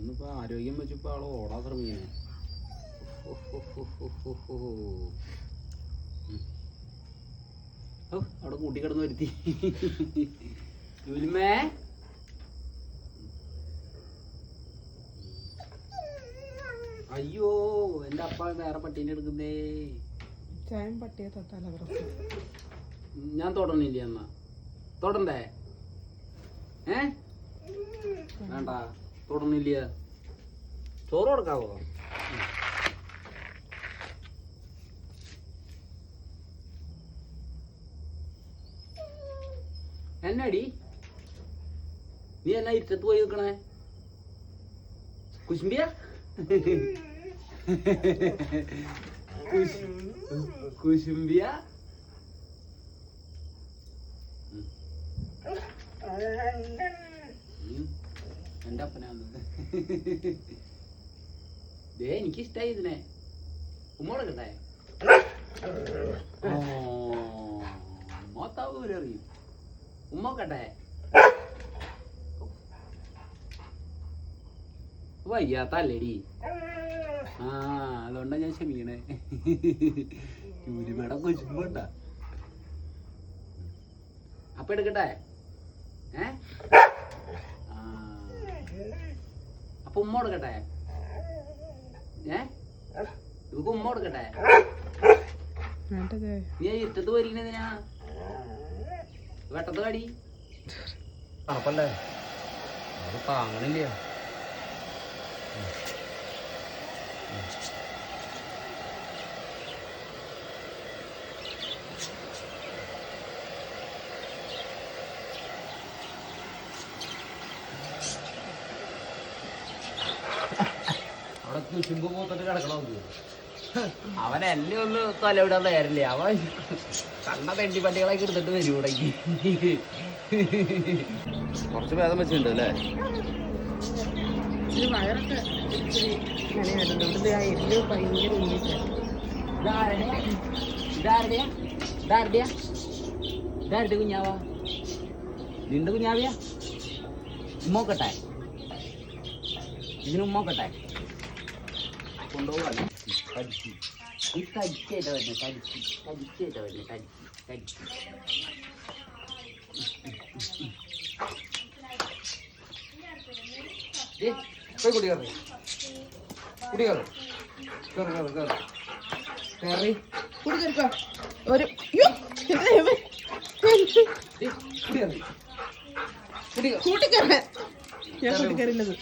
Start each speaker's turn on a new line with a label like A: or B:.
A: ഇന്നിപ്പോ ആരോഗ്യം വെച്ചപ്പോ ആള് ഓടാൻ ശ്രമിക്കണേ. അവിടെ കൂട്ടിക്കിടന്ന് വരുത്തി. ജൂലിമേ അയ്യോ എന്റെ അപ്പ വേറെ പട്ടീനെ എടുക്കുന്നേ.
B: പട്ടിയെ തൊട്ടാലോ
A: ഞാൻ തൊടണില്ല എന്നാ തൊടണ്ടേ? വേണ്ട തൊടണില്ല. ചോറ് കൊടുക്കാവോ? എന്നാടി നീ എന്നാ ഇരുട്ടത്ത് പോയി നിൽക്കണേ? കുശുമ്പിയ കുശുമ്പിയ എന്റെ അപ്പനാന്ന്. ദേ എനിക്കിഷ്ടായി ഇതിനെ. ഉമ്മോടെ കിട്ടായ മോത്താവൂരറിയും. ഉമ്മ കട്ടെ വയ്യാത്തല്ലേടി. അതുകൊണ്ടാ ഞാൻ ക്ഷമിക്കണേ. ജൂലിമേടെ കൊച്ചുമ്പോണ്ട. അപ്പൊ എടുക്കട്ടെ? അപ്പൊ ഉമ്മ കൊടുക്കട്ടെ? ഇവക്ക് ഉമ്മ കൊടുക്കട്ടെ? നീ ഇറ്റത്ത് വരികണെന്തിനാ? വെട്ടത്ത് കടി തണുപ്പല്ലേ, അത് താങ്ങണില്ല. അവിടെ കുശുമ്പ് മൂത്തിട്ട് കിടക്കണം. അവൻ എന്നെ ഒന്ന് തലവിടാൻ തയ്യാറില്ലേ. അവൻ കണ്ണ തെണ്ടി പട്ടികളൊക്കെ എടുത്തിട്ട് വരും ഇവിടേക്ക്. കുറച്ച് ഭേദം വെച്ചിട്ടുണ്ട് അല്ലേ?
B: വയറൊക്കെ
A: ഇതാരുടെ കുഞ്ഞാവാ? നിന്റെ കുഞ്ഞാവിയാ? ഉമ്മോക്കട്ടെ? ഇതിന് ഉമ്മോക്കട്ടെ? കൊണ്ടുപോകാൻ ഈ കരിച്ചായിട്ടാ വരുന്നത്. കരിച്ചായിട്ടാ വരുന്നത്. കരിച്ച് പോയി കുടി കയറി. കുടി കയറി. കയറി കയറി കയറി കയറി
B: കുടി തീർക്കാം. ഒരു
A: കുടി കയറി.
B: കൂട്ടിക്കയറാൻ ഞാൻ കൂട്ടിക്കയറില്ലത്.